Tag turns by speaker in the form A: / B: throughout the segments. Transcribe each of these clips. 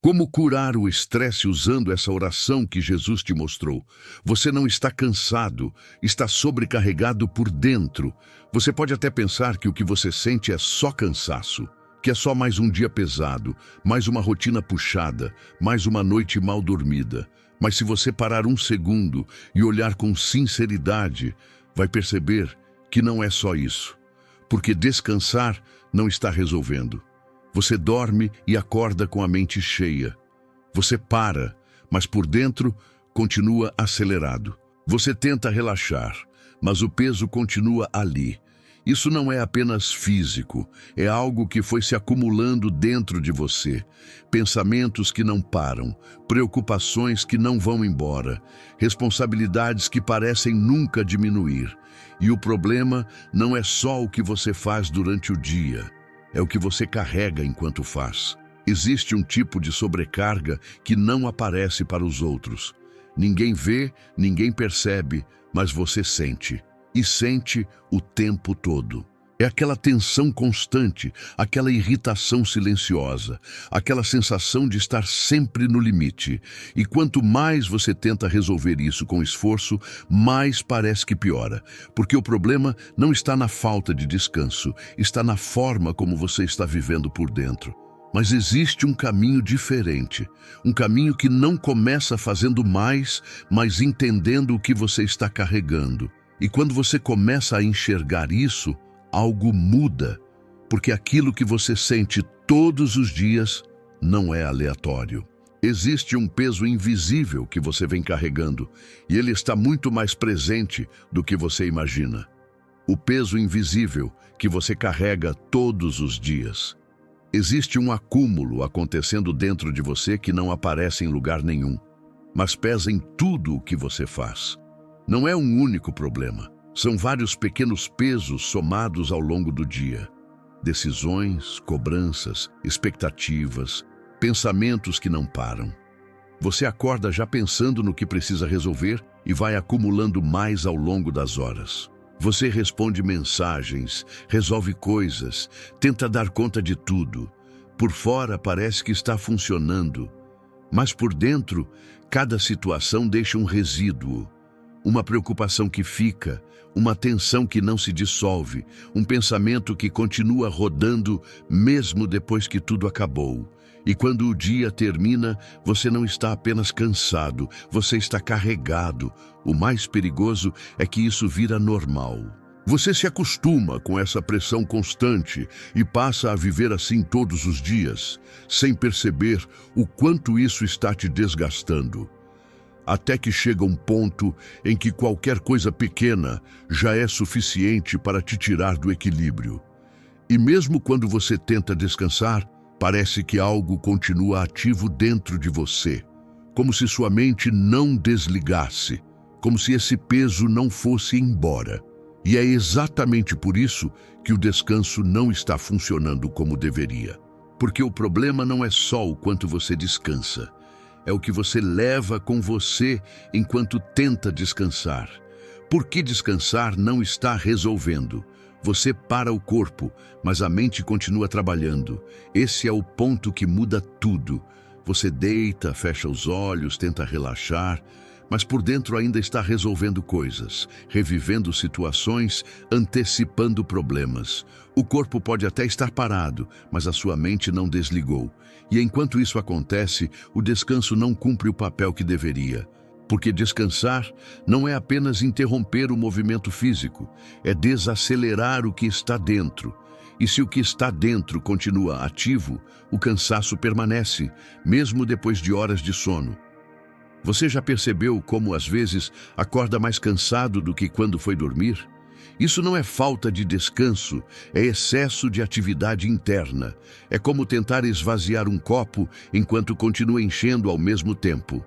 A: Como curar o estresse usando essa oração que Jesus te mostrou? Você não está cansado, está sobrecarregado por dentro. Você pode até pensar que o que você sente é só cansaço, que é só mais um dia pesado, mais uma rotina puxada, mais uma noite mal dormida. Mas se você parar um segundo e olhar com sinceridade, vai perceber que não é só isso. Porque descansar não está resolvendo. Você dorme e acorda com a mente cheia. Você para, mas por dentro continua acelerado. Você tenta relaxar, mas o peso continua ali. Isso não é apenas físico, é algo que foi se acumulando dentro de você. Pensamentos que não param, preocupações que não vão embora, responsabilidades que parecem nunca diminuir. E o problema não é só o que você faz durante o dia. É o que você carrega enquanto faz. Existe um tipo de sobrecarga que não aparece para os outros. Ninguém vê, ninguém percebe, mas você sente. E sente o tempo todo. É aquela tensão constante, aquela irritação silenciosa, aquela sensação de estar sempre no limite. E quanto mais você tenta resolver isso com esforço, mais parece que piora. Porque o problema não está na falta de descanso, está na forma como você está vivendo por dentro. Mas existe um caminho diferente, um caminho que não começa fazendo mais, mas entendendo o que você está carregando. E quando você começa a enxergar isso, algo muda, porque aquilo que você sente todos os dias não é aleatório. Existe um peso invisível que você vem carregando, e ele está muito mais presente do que você imagina. O peso invisível que você carrega todos os dias. Existe um acúmulo acontecendo dentro de você que não aparece em lugar nenhum, mas pesa em tudo o que você faz. Não é um único problema. São vários pequenos pesos somados ao longo do dia. Decisões, cobranças, expectativas, pensamentos que não param. Você acorda já pensando no que precisa resolver e vai acumulando mais ao longo das horas. Você responde mensagens, resolve coisas, tenta dar conta de tudo. Por fora parece que está funcionando, mas por dentro, cada situação deixa um resíduo. Uma preocupação que fica, uma tensão que não se dissolve, um pensamento que continua rodando mesmo depois que tudo acabou. E quando o dia termina, você não está apenas cansado, você está carregado. O mais perigoso é que isso vira normal. Você se acostuma com essa pressão constante e passa a viver assim todos os dias, sem perceber o quanto isso está te desgastando. Até que chega um ponto em que qualquer coisa pequena já é suficiente para te tirar do equilíbrio. E mesmo quando você tenta descansar, parece que algo continua ativo dentro de você, como se sua mente não desligasse, como se esse peso não fosse embora. E é exatamente por isso que o descanso não está funcionando como deveria. Porque o problema não é só o quanto você descansa, é o que você leva com você enquanto tenta descansar. Porque descansar não está resolvendo. Você para o corpo, mas a mente continua trabalhando. Esse é o ponto que muda tudo. Você deita, fecha os olhos, tenta relaxar, mas por dentro ainda está resolvendo coisas, revivendo situações, antecipando problemas. O corpo pode até estar parado, mas a sua mente não desligou. E enquanto isso acontece, o descanso não cumpre o papel que deveria. Porque descansar não é apenas interromper o movimento físico, é desacelerar o que está dentro. E se o que está dentro continua ativo, o cansaço permanece, mesmo depois de horas de sono. Você já percebeu como às vezes acorda mais cansado do que quando foi dormir? Isso não é falta de descanso, é excesso de atividade interna. É como tentar esvaziar um copo enquanto continua enchendo ao mesmo tempo.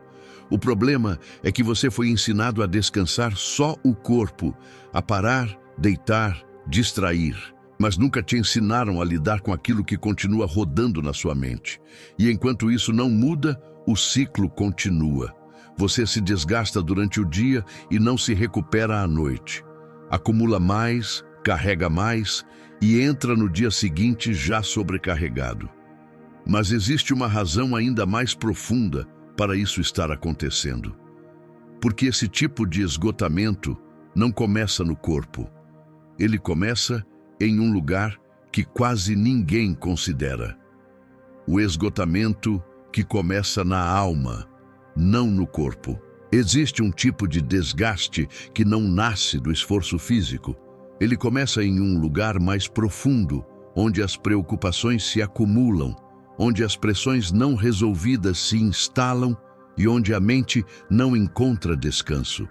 A: O problema é que você foi ensinado a descansar só o corpo, a parar, deitar, distrair. Mas nunca te ensinaram a lidar com aquilo que continua rodando na sua mente. E enquanto isso não muda, o ciclo continua. Você se desgasta durante o dia e não se recupera à noite. Acumula mais, carrega mais e entra no dia seguinte já sobrecarregado. Mas existe uma razão ainda mais profunda para isso estar acontecendo. Porque esse tipo de esgotamento não começa no corpo. Ele começa em um lugar que quase ninguém considera. O esgotamento que começa na alma, não no corpo. Existe um tipo de desgaste que não nasce do esforço físico. Ele começa em um lugar mais profundo, onde as preocupações se acumulam, onde as pressões não resolvidas se instalam e onde a mente não encontra descanso.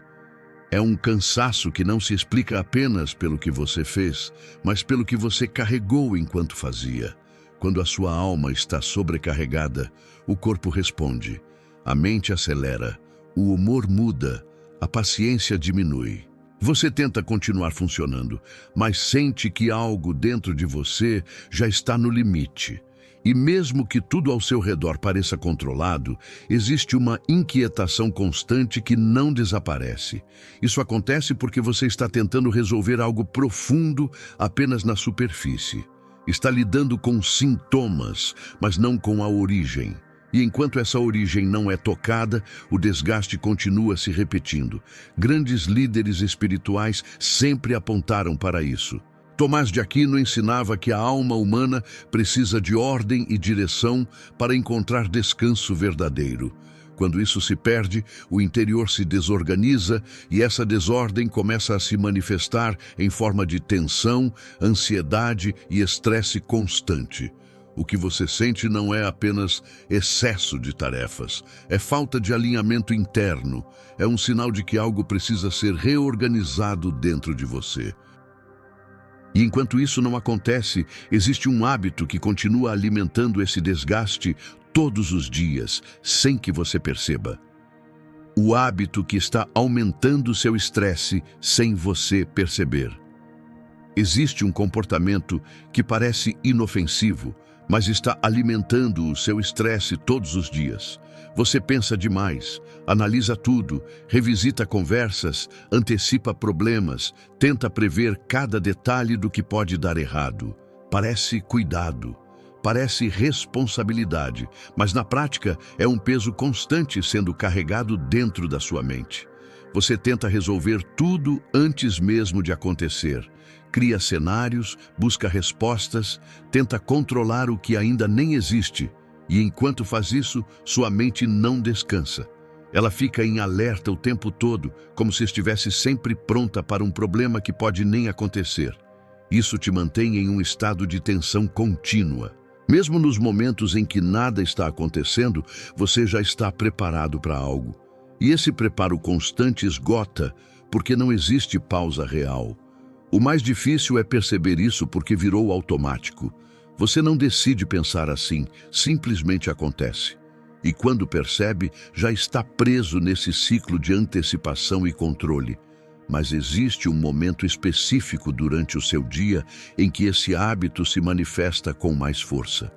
A: É um cansaço que não se explica apenas pelo que você fez, mas pelo que você carregou enquanto fazia. Quando a sua alma está sobrecarregada, o corpo responde, a mente acelera, o humor muda, a paciência diminui. Você tenta continuar funcionando, mas sente que algo dentro de você já está no limite. E mesmo que tudo ao seu redor pareça controlado, existe uma inquietação constante que não desaparece. Isso acontece porque você está tentando resolver algo profundo apenas na superfície. Está lidando com sintomas, mas não com a origem. E enquanto essa origem não é tocada, o desgaste continua se repetindo. Grandes líderes espirituais sempre apontaram para isso. Tomás de Aquino ensinava que a alma humana precisa de ordem e direção para encontrar descanso verdadeiro. Quando isso se perde, o interior se desorganiza e essa desordem começa a se manifestar em forma de tensão, ansiedade e estresse constante. O que você sente não é apenas excesso de tarefas, é falta de alinhamento interno, é um sinal de que algo precisa ser reorganizado dentro de você. E enquanto isso não acontece, existe um hábito que continua alimentando esse desgaste todos os dias, sem que você perceba. O hábito que está aumentando seu estresse sem você perceber. Existe um comportamento que parece inofensivo, mas está alimentando o seu estresse todos os dias. Você pensa demais, analisa tudo, revisita conversas, antecipa problemas, tenta prever cada detalhe do que pode dar errado. Parece cuidado, parece responsabilidade, mas na prática é um peso constante sendo carregado dentro da sua mente. Você tenta resolver tudo antes mesmo de acontecer. Cria cenários, busca respostas, tenta controlar o que ainda nem existe. E enquanto faz isso, sua mente não descansa. Ela fica em alerta o tempo todo, como se estivesse sempre pronta para um problema que pode nem acontecer. Isso te mantém em um estado de tensão contínua. Mesmo nos momentos em que nada está acontecendo, você já está preparado para algo. E esse preparo constante esgota, porque não existe pausa real. O mais difícil é perceber isso porque virou automático. Você não decide pensar assim, simplesmente acontece. E quando percebe, já está preso nesse ciclo de antecipação e controle. Mas existe um momento específico durante o seu dia em que esse hábito se manifesta com mais força.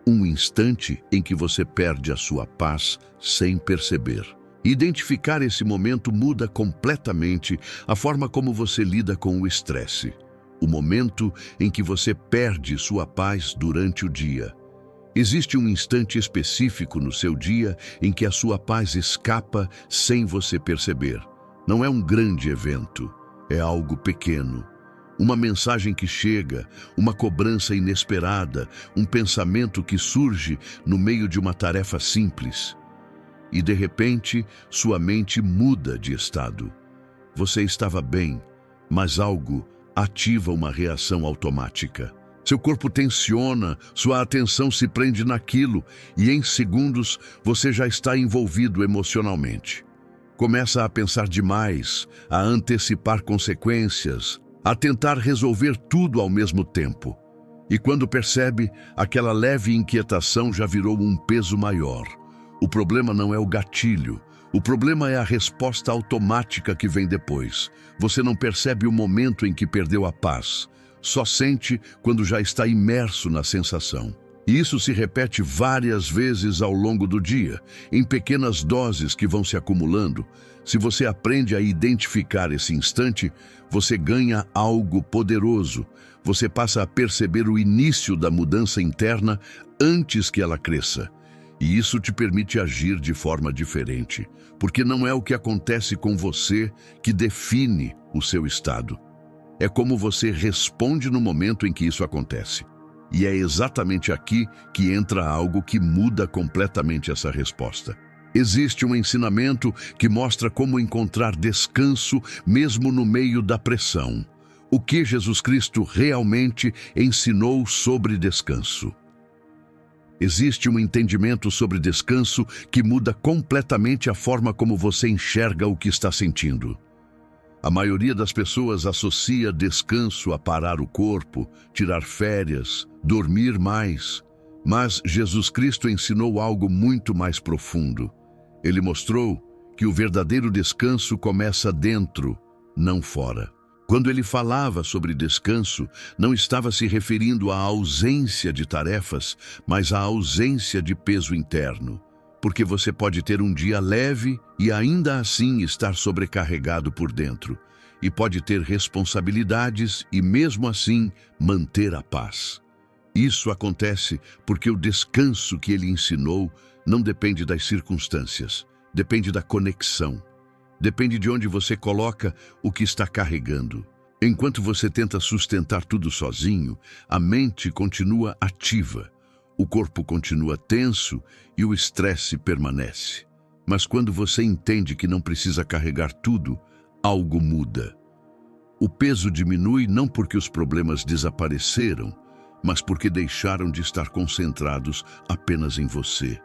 A: Um instante em que você perde a sua paz sem perceber. Identificar esse momento muda completamente a forma como você lida com o estresse. O momento em que você perde sua paz durante o dia. Existe um instante específico no seu dia em que a sua paz escapa sem você perceber. Não é um grande evento, é algo pequeno. Uma mensagem que chega, uma cobrança inesperada, um pensamento que surge no meio de uma tarefa simples. E de repente, sua mente muda de estado. Você estava bem, mas algo ativa uma reação automática. Seu corpo tensiona, sua atenção se prende naquilo e em segundos você já está envolvido emocionalmente. Começa a pensar demais, a antecipar consequências, a tentar resolver tudo ao mesmo tempo. E quando percebe, aquela leve inquietação já virou um peso maior. O problema não é o gatilho, o problema é a resposta automática que vem depois. Você não percebe o momento em que perdeu a paz, só sente quando já está imerso na sensação. E isso se repete várias vezes ao longo do dia, em pequenas doses que vão se acumulando. Se você aprende a identificar esse instante, você ganha algo poderoso. Você passa a perceber o início da mudança interna antes que ela cresça. E isso te permite agir de forma diferente, porque não é o que acontece com você que define o seu estado. É como você responde no momento em que isso acontece. E é exatamente aqui que entra algo que muda completamente essa resposta. Existe um ensinamento que mostra como encontrar descanso mesmo no meio da pressão. O que Jesus Cristo realmente ensinou sobre descanso. Existe um entendimento sobre descanso que muda completamente a forma como você enxerga o que está sentindo. A maioria das pessoas associa descanso a parar o corpo, tirar férias, dormir mais. Mas Jesus Cristo ensinou algo muito mais profundo. Ele mostrou que o verdadeiro descanso começa dentro, não fora. Quando ele falava sobre descanso, não estava se referindo à ausência de tarefas, mas à ausência de peso interno. Porque você pode ter um dia leve e ainda assim estar sobrecarregado por dentro. E pode ter responsabilidades e mesmo assim manter a paz. Isso acontece porque o descanso que ele ensinou não depende das circunstâncias, depende da conexão. Depende de onde você coloca o que está carregando. Enquanto você tenta sustentar tudo sozinho, a mente continua ativa, o corpo continua tenso e o estresse permanece. Mas quando você entende que não precisa carregar tudo, algo muda. O peso diminui não porque os problemas desapareceram, mas porque deixaram de estar concentrados apenas em você.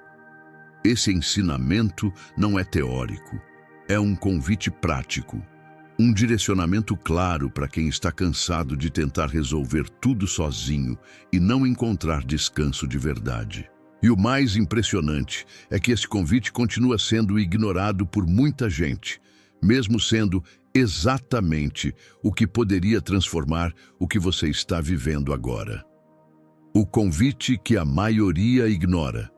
A: Esse ensinamento não é teórico. É um convite prático, um direcionamento claro para quem está cansado de tentar resolver tudo sozinho e não encontrar descanso de verdade. E o mais impressionante é que esse convite continua sendo ignorado por muita gente, mesmo sendo exatamente o que poderia transformar o que você está vivendo agora. O convite que a maioria ignora.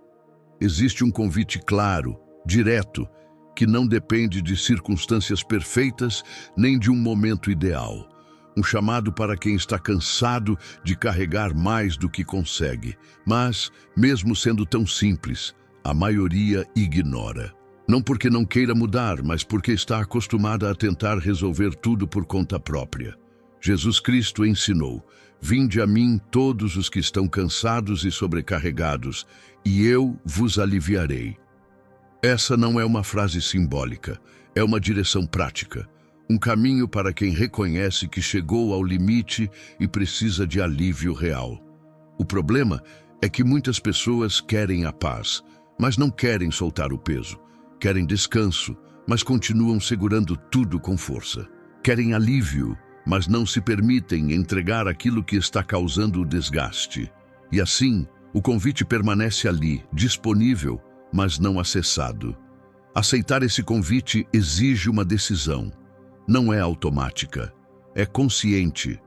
A: Existe um convite claro, direto, que não depende de circunstâncias perfeitas nem de um momento ideal. Um chamado para quem está cansado de carregar mais do que consegue. Mas, mesmo sendo tão simples, a maioria ignora. Não porque não queira mudar, mas porque está acostumada a tentar resolver tudo por conta própria. Jesus Cristo ensinou: "Vinde a mim todos os que estão cansados e sobrecarregados, e eu vos aliviarei." Essa não é uma frase simbólica, é uma direção prática, um caminho para quem reconhece que chegou ao limite e precisa de alívio real. O problema é que muitas pessoas querem a paz, mas não querem soltar o peso. Querem descanso, mas continuam segurando tudo com força. Querem alívio, mas não se permitem entregar aquilo que está causando o desgaste. E assim, o convite permanece ali, disponível, mas não acessado. Aceitar esse convite exige uma decisão. Não é automática, é consciente.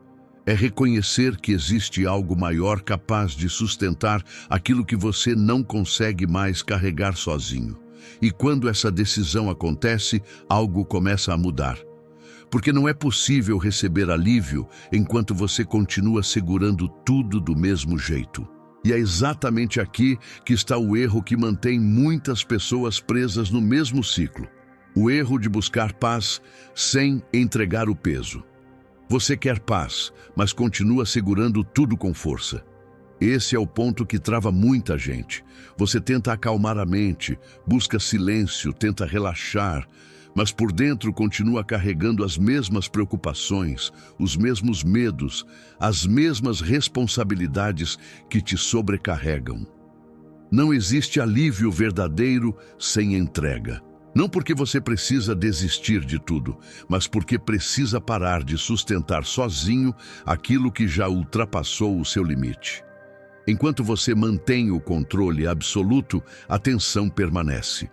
A: É reconhecer que existe algo maior capaz de sustentar aquilo que você não consegue mais carregar sozinho. E quando essa decisão acontece, algo começa a mudar. Porque não é possível receber alívio enquanto você continua segurando tudo do mesmo jeito. E é exatamente aqui que está o erro que mantém muitas pessoas presas no mesmo ciclo. O erro de buscar paz sem entregar o peso. Você quer paz, mas continua segurando tudo com força. Esse é o ponto que trava muita gente. Você tenta acalmar a mente, busca silêncio, tenta relaxar, mas por dentro continua carregando as mesmas preocupações, os mesmos medos, as mesmas responsabilidades que te sobrecarregam. Não existe alívio verdadeiro sem entrega. Não porque você precisa desistir de tudo, mas porque precisa parar de sustentar sozinho aquilo que já ultrapassou o seu limite. Enquanto você mantém o controle absoluto, a tensão permanece.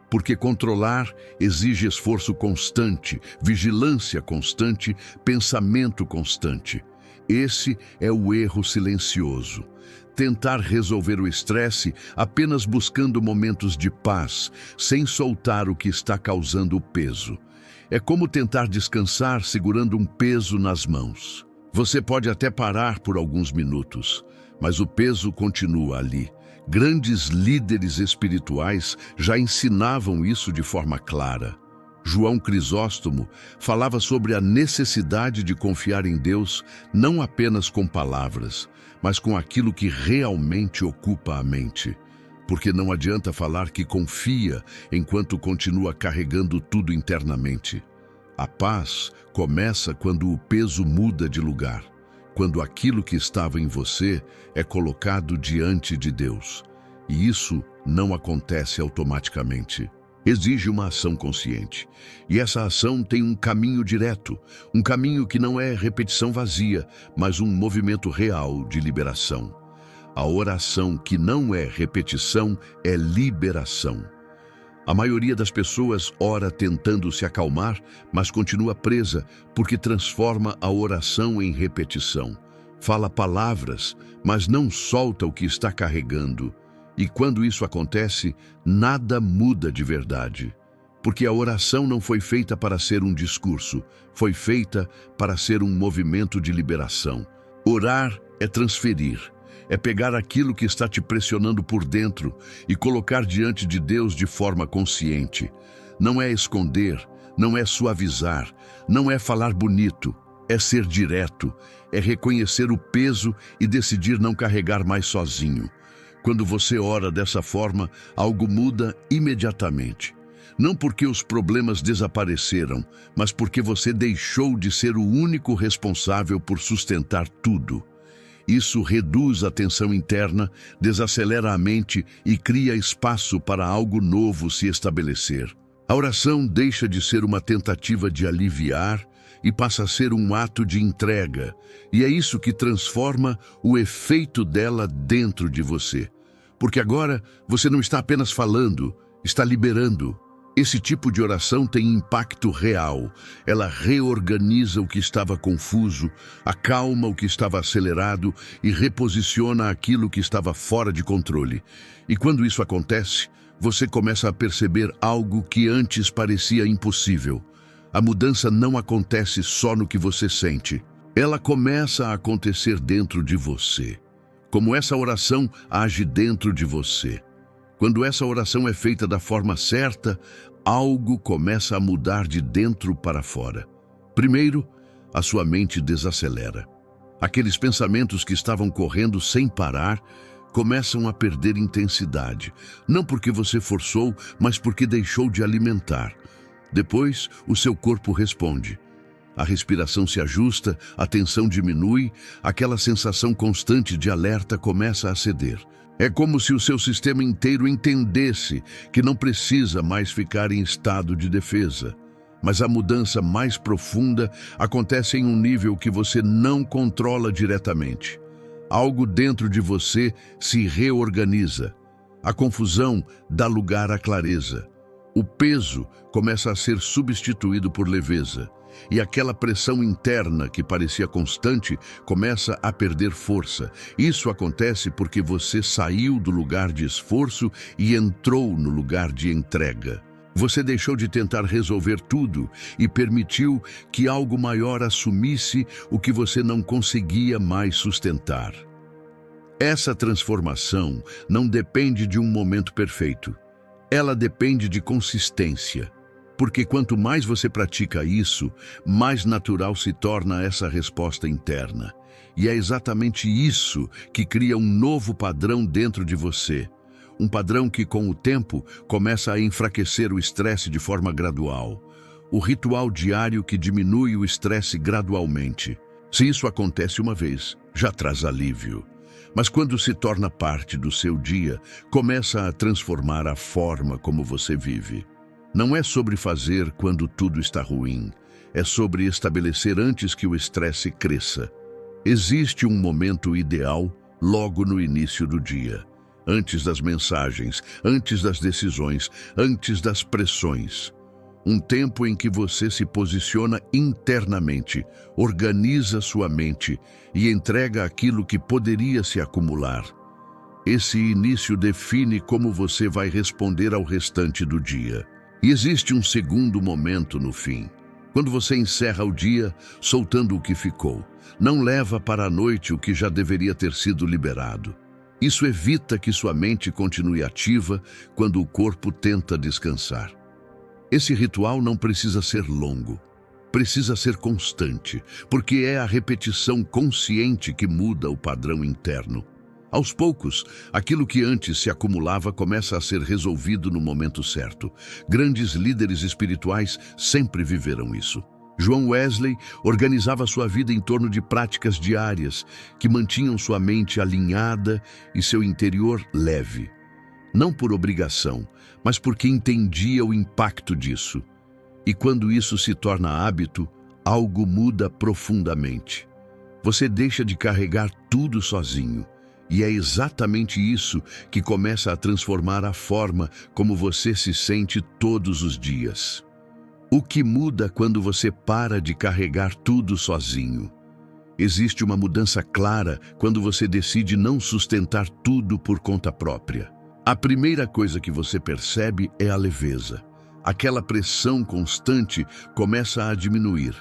A: Porque controlar exige esforço constante, vigilância constante, pensamento constante. Esse é o erro silencioso. Tentar resolver o estresse apenas buscando momentos de paz, sem soltar o que está causando o peso. É como tentar descansar segurando um peso nas mãos. Você pode até parar por alguns minutos, mas o peso continua ali. Grandes líderes espirituais já ensinavam isso de forma clara. João Crisóstomo falava sobre a necessidade de confiar em Deus não apenas com palavras, mas com aquilo que realmente ocupa a mente. Porque não adianta falar que confia enquanto continua carregando tudo internamente. A paz começa quando o peso muda de lugar, quando aquilo que estava em você é colocado diante de Deus. E isso não acontece automaticamente. Exige uma ação consciente. E essa ação tem um caminho direto, um caminho que não é repetição vazia, mas um movimento real de liberação. A oração que não é repetição é liberação. A maioria das pessoas ora tentando se acalmar, mas continua presa porque transforma a oração em repetição. Fala palavras, mas não solta o que está carregando. E quando isso acontece, nada muda de verdade. Porque a oração não foi feita para ser um discurso, foi feita para ser um movimento de liberação. Orar é transferir, é pegar aquilo que está te pressionando por dentro e colocar diante de Deus de forma consciente. Não é esconder, não é suavizar, não é falar bonito, é ser direto, é reconhecer o peso e decidir não carregar mais sozinho. Quando você ora dessa forma, algo muda imediatamente. Não porque os problemas desapareceram, mas porque você deixou de ser o único responsável por sustentar tudo. Isso reduz a tensão interna, desacelera a mente e cria espaço para algo novo se estabelecer. A oração deixa de ser uma tentativa de aliviar e passa a ser um ato de entrega, e é isso que transforma o efeito dela dentro de você. Porque agora você não está apenas falando, está liberando. Esse tipo de oração tem impacto real. Ela reorganiza o que estava confuso, acalma o que estava acelerado e reposiciona aquilo que estava fora de controle. E quando isso acontece, você começa a perceber algo que antes parecia impossível. A mudança não acontece só no que você sente. Ela começa a acontecer dentro de você. Como essa oração age dentro de você. Quando essa oração é feita da forma certa, algo começa a mudar de dentro para fora. Primeiro, a sua mente desacelera. Aqueles pensamentos que estavam correndo sem parar começam a perder intensidade. Não porque você forçou, mas porque deixou de alimentar. Depois, o seu corpo responde. A respiração se ajusta, a tensão diminui, aquela sensação constante de alerta começa a ceder. É como se o seu sistema inteiro entendesse que não precisa mais ficar em estado de defesa. Mas a mudança mais profunda acontece em um nível que você não controla diretamente. Algo dentro de você se reorganiza. A confusão dá lugar à clareza. O peso começa a ser substituído por leveza. E aquela pressão interna que parecia constante começa a perder força. Isso acontece porque você saiu do lugar de esforço e entrou no lugar de entrega. Você deixou de tentar resolver tudo e permitiu que algo maior assumisse o que você não conseguia mais sustentar. Essa transformação não depende de um momento perfeito. Ela depende de consistência. Porque quanto mais você pratica isso, mais natural se torna essa resposta interna. E é exatamente isso que cria um novo padrão dentro de você. Um padrão que, com o tempo, começa a enfraquecer o estresse de forma gradual. O ritual diário que diminui o estresse gradualmente. Se isso acontece uma vez, já traz alívio. Mas quando se torna parte do seu dia, começa a transformar a forma como você vive. Não é sobre fazer quando tudo está ruim. É sobre estabelecer antes que o estresse cresça. Existe um momento ideal logo no início do dia. Antes das mensagens, antes das decisões, antes das pressões. Um tempo em que você se posiciona internamente, organiza sua mente e entrega aquilo que poderia se acumular. Esse início define como você vai responder ao restante do dia. E existe um segundo momento no fim. Quando você encerra o dia, soltando o que ficou. Não leva para a noite o que já deveria ter sido liberado. Isso evita que sua mente continue ativa quando o corpo tenta descansar. Esse ritual não precisa ser longo. Precisa ser constante, porque é a repetição consciente que muda o padrão interno. Aos poucos, aquilo que antes se acumulava começa a ser resolvido no momento certo. Grandes líderes espirituais sempre viveram isso. João Wesley organizava sua vida em torno de práticas diárias que mantinham sua mente alinhada e seu interior leve. Não por obrigação, mas porque entendia o impacto disso. E quando isso se torna hábito, algo muda profundamente. Você deixa de carregar tudo sozinho. E é exatamente isso que começa a transformar a forma como você se sente todos os dias. O que muda quando você para de carregar tudo sozinho? Existe uma mudança clara quando você decide não sustentar tudo por conta própria. A primeira coisa que você percebe é a leveza. Aquela pressão constante começa a diminuir.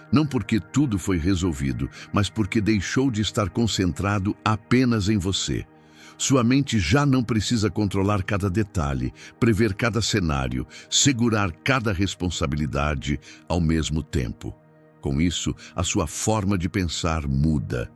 A: Não porque tudo foi resolvido, mas porque deixou de estar concentrado apenas em você. Sua mente já não precisa controlar cada detalhe, prever cada cenário, segurar cada responsabilidade ao mesmo tempo. Com isso, a sua forma de pensar muda.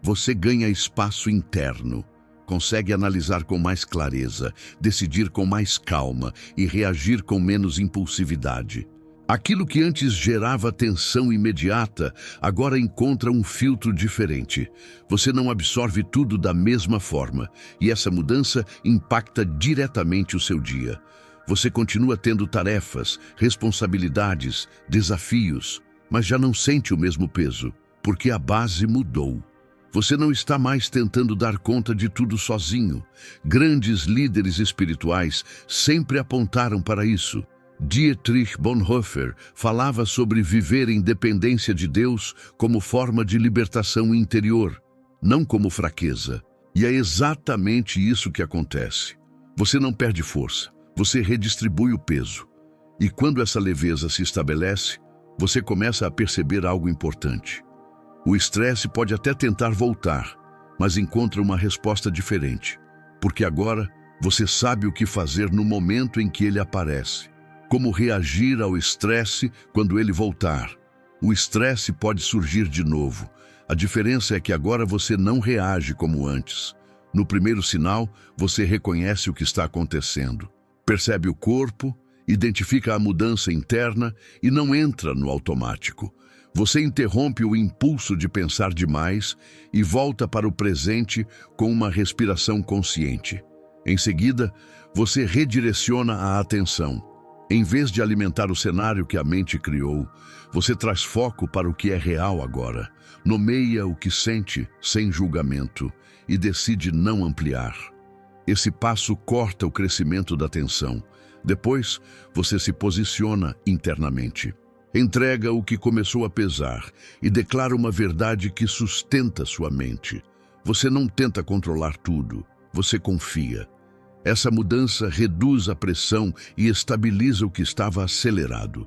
A: Você ganha espaço interno, consegue analisar com mais clareza, decidir com mais calma e reagir com menos impulsividade. Aquilo que antes gerava tensão imediata, agora encontra um filtro diferente. Você não absorve tudo da mesma forma, e essa mudança impacta diretamente o seu dia. Você continua tendo tarefas, responsabilidades, desafios, mas já não sente o mesmo peso, porque a base mudou. Você não está mais tentando dar conta de tudo sozinho. Grandes líderes espirituais sempre apontaram para isso. Dietrich Bonhoeffer falava sobre viver em dependência de Deus como forma de libertação interior, não como fraqueza. E é exatamente isso que acontece. Você não perde força, você redistribui o peso. E quando essa leveza se estabelece, você começa a perceber algo importante. O estresse pode até tentar voltar, mas encontra uma resposta diferente, porque agora você sabe o que fazer no momento em que ele aparece. Como reagir ao estresse quando ele voltar. O estresse pode surgir de novo. A diferença é que agora você não reage como antes. No primeiro sinal, você reconhece o que está acontecendo. Percebe o corpo, identifica a mudança interna e não entra no automático. Você interrompe o impulso de pensar demais e volta para o presente com uma respiração consciente. Em seguida, você redireciona a atenção. Em vez de alimentar o cenário que a mente criou, você traz foco para o que é real agora. Nomeia o que sente sem julgamento e decide não ampliar. Esse passo corta o crescimento da tensão. Depois, você se posiciona internamente. Entrega o que começou a pesar e declara uma verdade que sustenta sua mente. Você não tenta controlar tudo, você confia. Essa mudança reduz a pressão e estabiliza o que estava acelerado.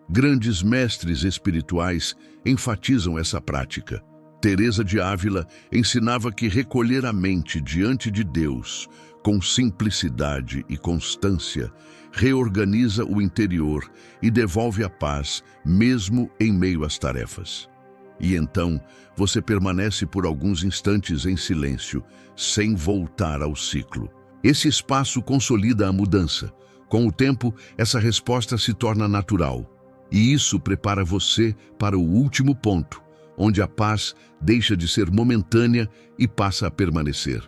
A: Grandes mestres espirituais enfatizam essa prática. Teresa de Ávila ensinava que recolher a mente diante de Deus, com simplicidade e constância, reorganiza o interior e devolve a paz, mesmo em meio às tarefas. E então, você permanece por alguns instantes em silêncio, sem voltar ao ciclo. Esse espaço consolida a mudança. Com o tempo, essa resposta se torna natural. E isso prepara você para o último ponto, onde a paz deixa de ser momentânea e passa a permanecer.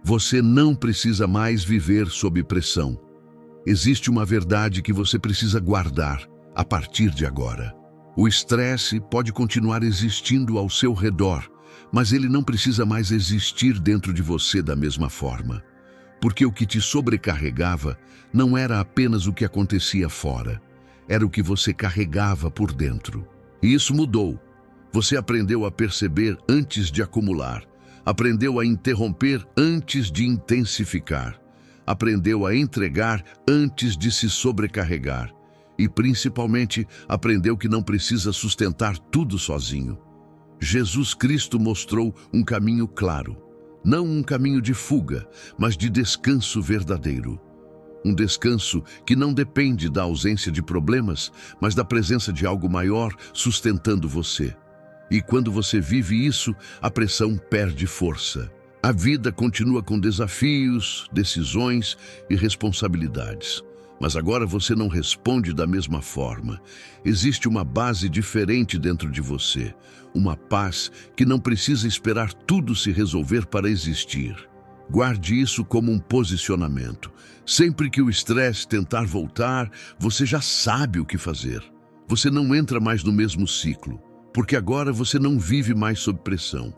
A: Você não precisa mais viver sob pressão. Existe uma verdade que você precisa guardar a partir de agora. O estresse pode continuar existindo ao seu redor, mas ele não precisa mais existir dentro de você da mesma forma. Porque o que te sobrecarregava não era apenas o que acontecia fora. era o que você carregava por dentro. E isso mudou. Você aprendeu a perceber antes de acumular. Aprendeu a interromper antes de intensificar. Aprendeu a entregar antes de se sobrecarregar. E, principalmente, aprendeu que não precisa sustentar tudo sozinho. Jesus Cristo mostrou um caminho claro. Não um caminho de fuga, mas de descanso verdadeiro. Um descanso que não depende da ausência de problemas, mas da presença de algo maior sustentando você. E quando você vive isso, a pressão perde força. A vida continua com desafios, decisões e responsabilidades. Mas agora você não responde da mesma forma. Existe uma base diferente dentro de você. Uma paz que não precisa esperar tudo se resolver para existir. Guarde isso como um posicionamento. Sempre que o estresse tentar voltar, você já sabe o que fazer. Você não entra mais no mesmo ciclo, porque agora você não vive mais sob pressão.